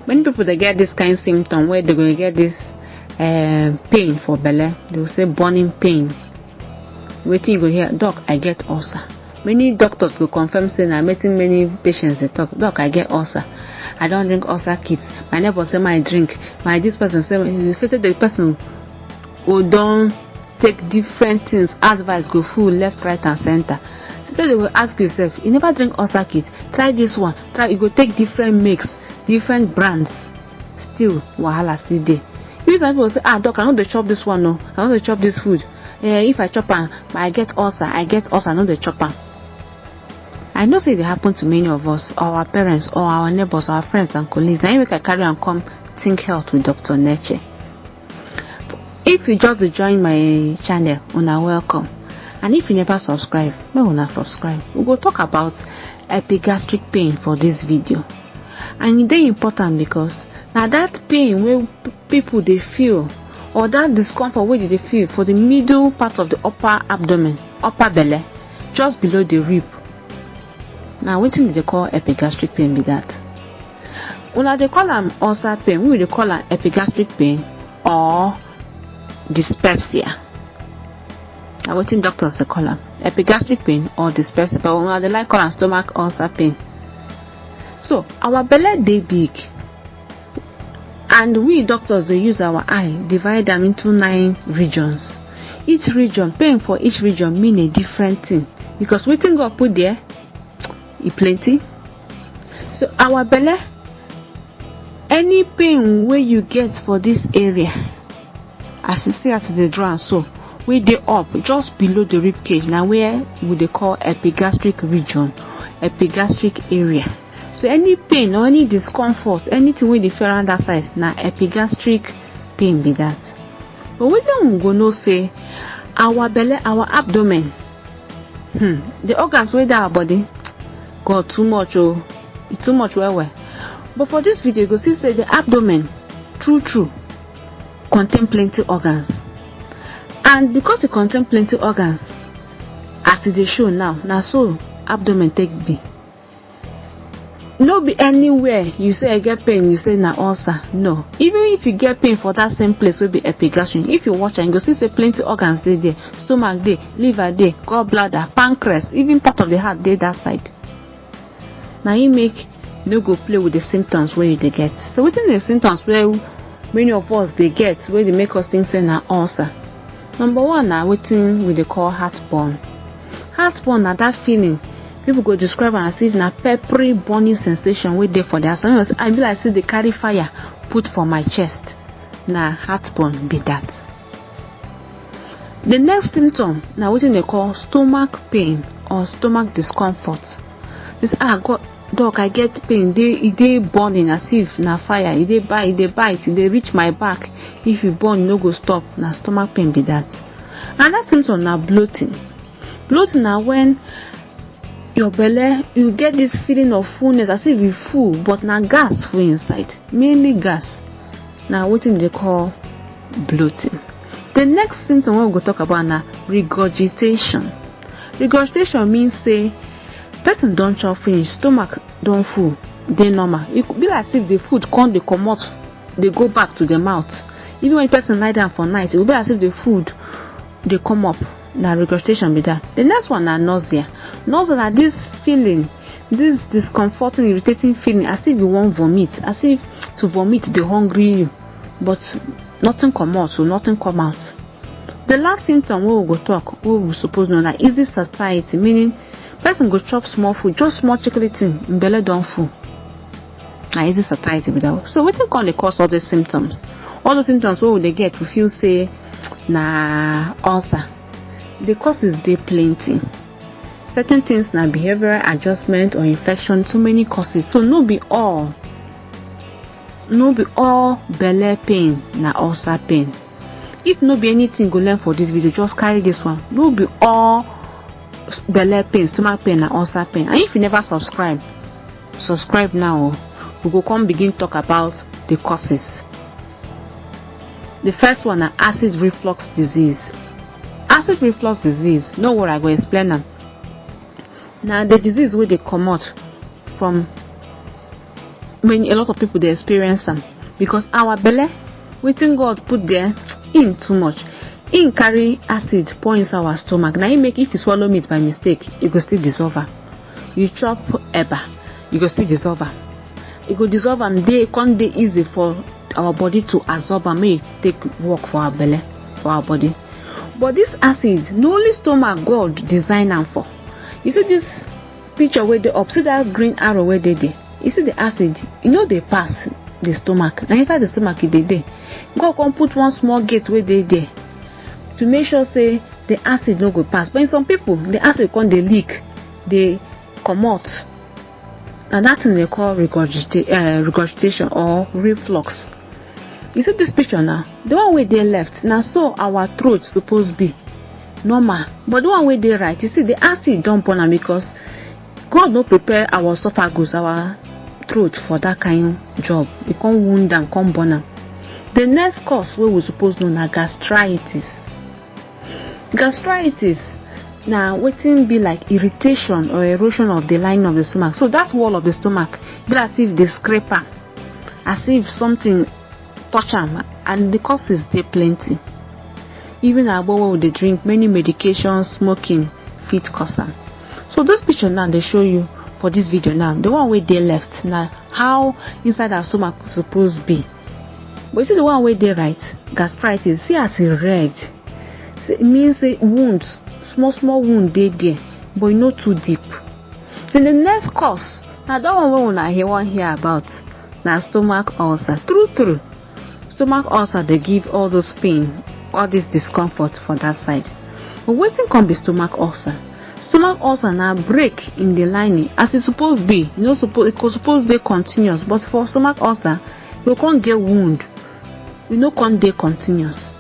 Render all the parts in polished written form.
Many people they get this kind of symptom where they're going to get this pain for belly. They will say burning pain. Waiting you go hear, doc, I get ulcer. Many doctors will confirm saying I'm meeting many patients they talk, doc, I get ulcer. I don't drink ulcer kits. My neighbor say my drink. This person say you say the person who don't take different things, advice go full left, right, and center. So they will ask yourself, you never drink ulcer kit, try this one, try you go take different mix, different brands. Still wahala still there. If some people say, doc, I want to chop this one, no, I want to chop this food. If I chop am, I get ulcer, I know the chop am. I know say it happen to many of us, or our parents, or our neighbors, our friends and colleagues. Now we can carry and come think health with Dr. Neche. If you just join my channel, una welcome. And if you never subscribe, may una subscribe. We go talk about epigastric pain for this video. And it's very important because now that pain where people they feel, or that discomfort where they feel for the middle part of the upper abdomen, upper belly, just below the rib. Now what do they call epigastric pain be that? Una they call them ulcer pain, we will call them epigastric pain or dyspepsia. Now what do doctors they call them? Epigastric pain or dyspepsia, but una they like call them stomach ulcer pain. So our belly they big, and we doctors they use our eye, divide them into 9 regions. Each region, pain for each region mean a different thing, because we think God put there it plenty. So our belly, any pain where you get for this area, as you see at the draw, so where they up just below the rib cage, now where would they call epigastric region, epigastric area. So any pain or any discomfort, anything with the feel around that side, now epigastric pain be that. But we don't go no say our belly, our abdomen, the organs with our body got too much, it's too much well. But for this video, you go see say the abdomen true contain plenty organs, and because it contain plenty organs, as it is shown now so abdomen take be. No be anywhere you say I get pain, you say na ulcer. No, even if you get pain for that same place will be epigastric. If you watch and you go see say plenty organs they there, stomach there, liver there, gallbladder, pancreas, even part of the heart there that side. Now you make no go play with the symptoms where they get. So within the symptoms where many of us they get, where they make us think say na ulcer. Number one now within we they call heartburn. Heartburn na that feeling people go describe as if na peppery burning sensation where they for their stomach. I be like say they carry fire put for my chest. Na heartburn be that. The next symptom now within they call stomach pain or stomach discomfort. This God, doc, I get pain. They burning as if na fire. They bite. They reach my back. If you burn, no go stop. Na stomach pain be that. Another symptom na bloating. Bloating na when your belly you get this feeling of fullness as if you full, but na gas full inside. Mainly gas. Now what they call bloating. The next symptom we go talk about na regurgitation. Regurgitation means say person don't chop finish, stomach don't full, they normal. It could be like if the food can't they come out, they go back to the mouth. Even when person lie down for night, it will be as if the food they come up. Now regurgitation be that. The next one are nausea. Nausea are this feeling, this discomforting, irritating feeling, as if you want vomit, as if to vomit they hungry you, but nothing come out, so nothing come out. The last symptom we will go talk, we will suppose know that easy satiety, meaning person go chop small food, just small chocolate thing, in belly don't full. Now easy satiety without. So what can they cause all the symptoms? All the symptoms what will they get? We feel say na ulcer. The causes they plenty. Certain things na behavioral adjustment or infection, so many causes. So no be all belly pain na ulcer pain. If no be anything go learn for this video, just carry this one. No be all belly pain, stomach pain and ulcer pain. And if you never subscribe now. We go come begin talk about the causes. The first one is acid reflux disease. Acid reflux disease, no worry, I go explain them. Now the disease where they come out from a lot of people they experience them because our belly, wetin God put there in too much. In carry acid pour inside our stomach. Now you make if you swallow meat by mistake, you go still dissolve am. You chop eba, you go still dissolve am. You go dissolve am. They can't dey easy for our body to absorb and make it take work for our belly, for our body. But this acid, no only stomach God design am for. You see this picture where they up, see that green arrow where they dey. You see the acid, you know they pass the stomach. Now inside the stomach it dey there. God can put one small gate where they there to make sure say the acid no go pass. But in some people, the acid can dey leak, they come out. And that's thing they call regurgitation or reflux. You see this picture now? The one where they left, now so our throat supposed be normal. But the one where they right, you see the acid don't burn am because God no prepare our esophagus, our throat for that kind of job. It can't wound and can't burn am. The next cause where we supposed know na gastritis. Gastritis now wetin be like irritation or erosion of the lining of the stomach. So that wall of the stomach be as if they scrape am, as if something touch am, and the causes they plenty. Even our body they drink many medications, smoking fit cause am. So this picture now they show you for this video now. The one where they left now how inside our stomach supposed be. But you see the one where they right, gastritis. See as it red. See, it means a wound, small wound they there, but not too deep. Then the next cause, now that one we want hear about, now stomach ulcer. True. Stomach ulcer they give all those pain, all this discomfort for that side. But wetin come be stomach ulcer? Stomach ulcer now break in the lining as it's supposed to be. You know, it's supposed to be continuous, but for stomach ulcer, you can't get wound. You know, can't be continuous.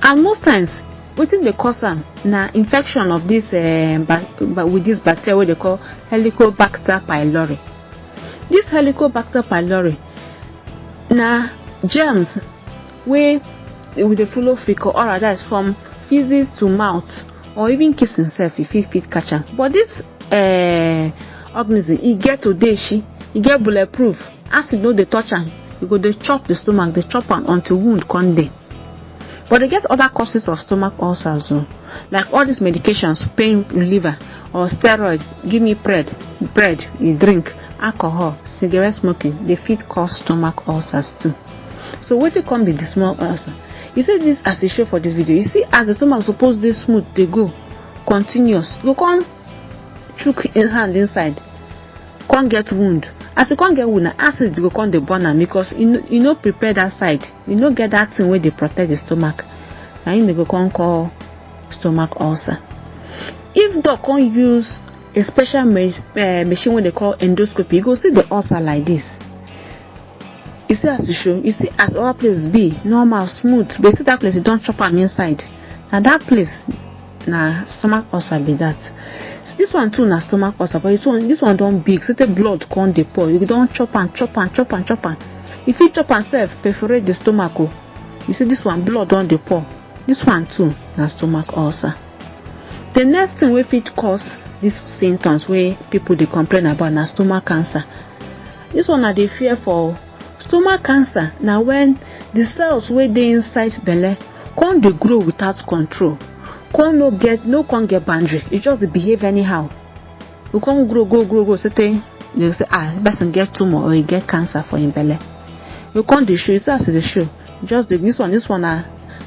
And most times, wetin dey cause am na infection of this with this bacteria what they call Helicobacter pylori. This Helicobacter pylori na germs where with the follow fecal oral, that is from feces to mouth or even kissing self if you fit catch am. But this organism e get odeshi, e get bulletproof. Acid no dey touch am, you go dey chop the stomach, dey chop am until wound come dey. But they get other causes of stomach ulcers, like all these medications, pain reliever or steroid, give me bread, you drink, alcohol, cigarette smoking, they fit cause stomach ulcers too. So what it can be the small ulcer? You see this as a show for this video. You see as the stomach supposed to smooth, they go continuous. You can't chook his hand inside, can't get wound. As you can't get wound, acid go come the burn am because you know prepare that side. You know get that thing where they protect the stomach. And they go come call stomach ulcer. If they can't use a special machine where they call endoscopy, you go see the ulcer like this. You see as you show, you see as our place be normal, smooth, but you see that place you don't chop am inside. Now that place na stomach ulcer be that. See, this one too na stomach ulcer, but this one don't big. See the blood come dey pour. You don't chop am. If you chop and self perforate the stomach, you see this one blood don't dey pour. This one too na stomach ulcer. The next thing we fit cause these symptoms where people they complain about na stomach cancer. This one na dey fear for stomach cancer. Now when the cells where they inside belly can't dey grow without control. Can't get boundary. It just behave anyhow. You can't grow. So they say person get tumor or you get cancer for your belly. You can't dey show. You see as they show. Just this one a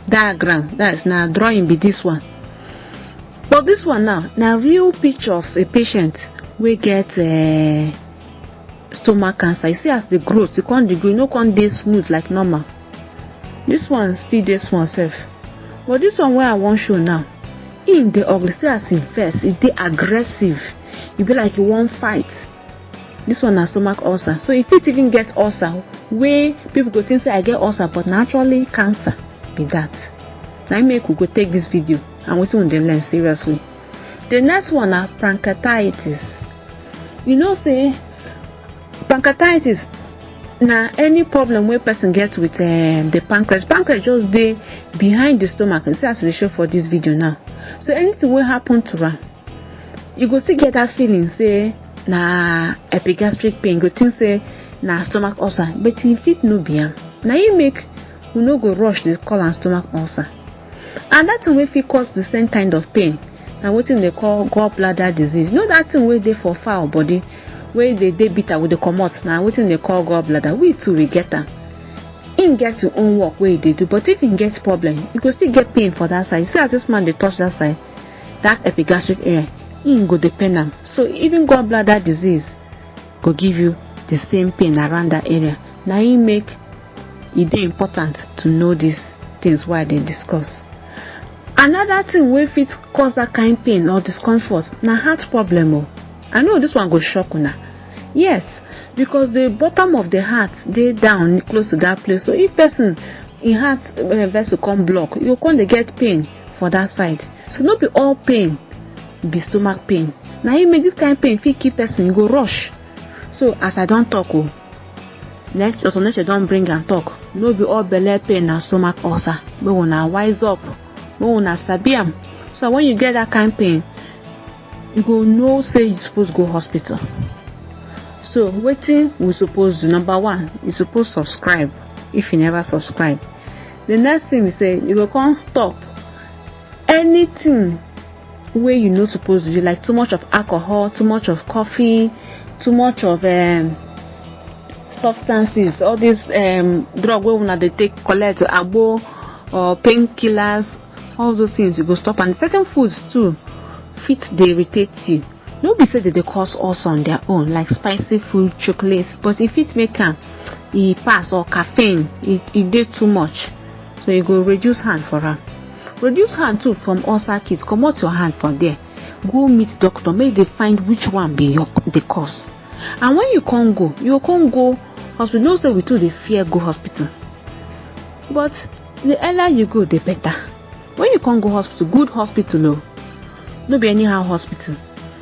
diagram. That is now drawing be this one. But this one now real picture of a patient we get stomach cancer. You see as the growth, you can't degree, no can't dey smooth like normal. This one still dey small self. But this one where I want show now, in the ugly, see as it first, it dey aggressive. You be like you won't fight. This one na stomach ulcer. So if it even get ulcer, where people go think say I get ulcer, but naturally cancer be that. Now make we go take this video and we will learn seriously. The next one na pancreatitis. You know say pancreatitis na any problem where person gets with the pancreas. Pancreas just dey behind the stomach. And see as they show for this video now. So anything will happen to am, you go still get that feeling say na epigastric pain. You go think say na stomach ulcer, but e fit no be am. Na im make we no go rush dey call am stomach ulcer. And that thing wey fit cause the same kind of pain na wetin they call gallbladder disease. You know that thing wey dey for fowl body wey dey bitter with the comot, na wetin they call gallbladder. We too we get am. Im get your own work wey e dey do, but if im get problem, you go still get pain for that side. See as this man dey touch that side, that epigastric area, im go dey pain am. So even gallbladder disease go give you the same pain around that area. Na im make e dey important to know these things wey I dey discuss. Another thing wey fit cause that kind pain or discomfort na heart problem o. I know this one go shock una. Yes, because the bottom of the heart dey down close to that place. So if person in heart vessel come block, you come dey get pain for that side. So no be all pain be stomach pain. Na im make this kind pain fit keep person, you go rush. So as I don talk o, Neche don bring and talk. No be all belle pain na stomach ulcer. Make una wise up. Make una sabi am. So when you get that kind pain, you go know say you suppose go hospital. So wetin we suppose do? Number one, you suppose subscribe if you never subscribe. The next thing we say, you go come stop anything wey you no suppose do, like too much of alcohol, too much of coffee, too much of substances, all these drug wey una dey take collect, agbo or painkillers, all those things you go stop. And certain foods too fit dey irritate you. No be say they cause ulcer on their own, like spicy food, chocolate, but if it make am e pass, or caffeine, it dey too much, so you go reduce hand for am. Reduce hand too from ulcer kit. Comot your hand from there, go meet doctor, make they find which one be the cause. And when you can't go, hospital. No say we too dey fear go hospital, but the earlier you go, the better. When you can't go hospital, good hospital, no be anyhow hospital.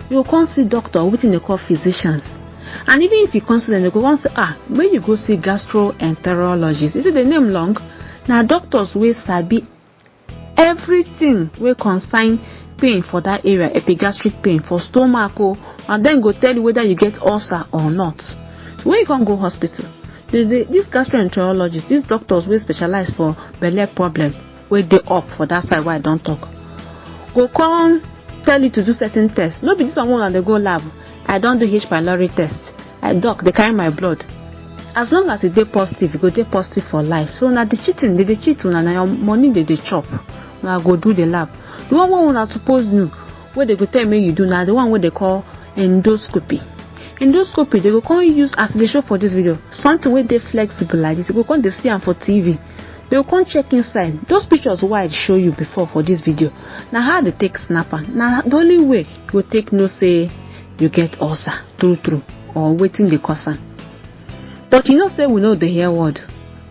You can't see doctor, wetin they call physicians. And even if you consider them, they go say, when you go see gastroenterologist, is it the name long? Now doctors wey sabi everything wey concern pain for that area, epigastric pain for stomach, and then go tell you whether you get ulcer or not. So when you can't go hospital, this gastroenterologist, these doctors wey specialize for belle problem, wey dey up for that side where I don't talk, go come tell you to do certain tests. No be this one when they go lab, I don't do H. pylori test, they carry my blood. As long as it dey positive, it go dey positive for life. So now the cheating, they cheat una, na your money they chop. Now go do the lab. The one wey una suppose know, where they go tell me you do now, the one where they call endoscopy. Endoscopy, they go come use, as they show for this video, something where they flexible like this. You go come they see am for TV. They will come check inside. Those pictures why I show you before for this video. Now how they take snapper. Now the only way you go take no say you get ulcer, true, or waiting the cause. But you know say we know the hear word.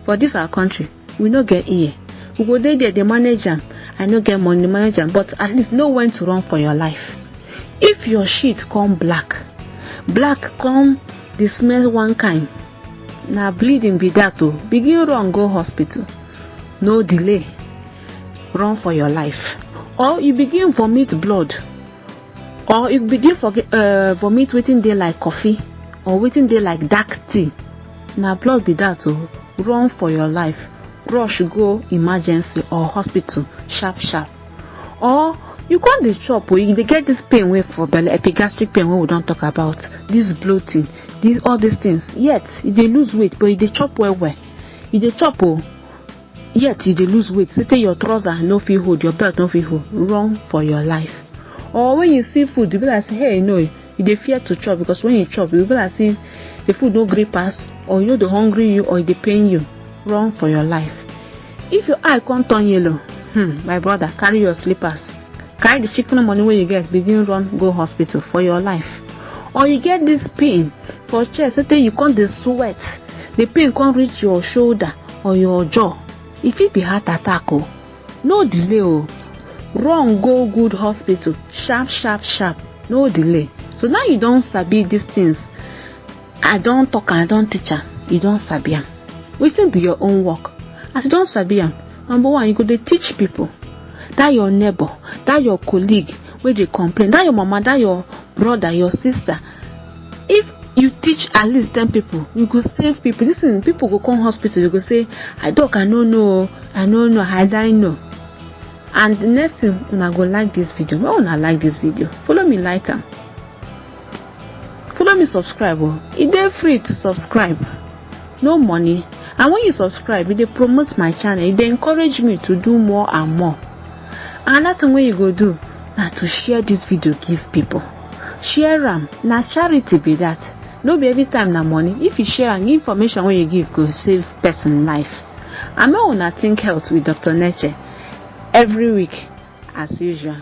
For this our country, we no get ear. We go there, they manage them. I no get money, manage them, but at least know when to run for your life. If your shit come black come the smell one kind. Now bleeding be that too. Begin run, go hospital. No delay. Run for your life. Or you begin vomit blood. Or you begin vomit waiting there like coffee. Or waiting there like dark tea. Now blood be that too. Run for your life. Rush go emergency or hospital sharp. Or you can't dey chop, or you dey get this pain way for belly, epigastric pain wey we don't talk about, this bloating, all these things. Yet you dey lose weight, but you dey chop well. You dey chop yet you dey lose weight. Say your trouser no fit hold, your belt no fit hold. Run for your life. Or when you see food, you be like say, hey, no, you dey fear to chop, because when you chop, you be like say the food no gree pass, or you know dey hungry you, or e dey pain you. Run for your life. If your eye can't turn yellow, my brother, carry your slippers. Carry the chicken money where you get, begin run, go hospital for your life. Or you get this pain for chest, say you can't dey sweat, the pain can't reach your shoulder or your jaw. If it be heart attack, no delay, run, go good hospital, sharp, no delay. So now you don't sabi these things. I don't talk and I don't teach am, you don't sabi am. Wetin be your own work? As you don't sabi am, number one, you go dey teach people. That your neighbor, that your colleague where they complain, that your mama, that your brother, your sister. If you teach at least 10 people, you go save people. Listen, people go come hospital, you go say, I don't know, I don't know. And the next thing, when I go like this video, when I like this video, follow me, like them. Follow me, subscribe. It's dey free to subscribe, no money. And when you subscribe, it promotes my channel. It encourage me to do more and more. And that's what you go do. Now to share this video, give people. Share them. Now charity be that. No be every time na money. If you share and information when you give, go save person life. I'm on Think Health with Dr. Neche every week as usual.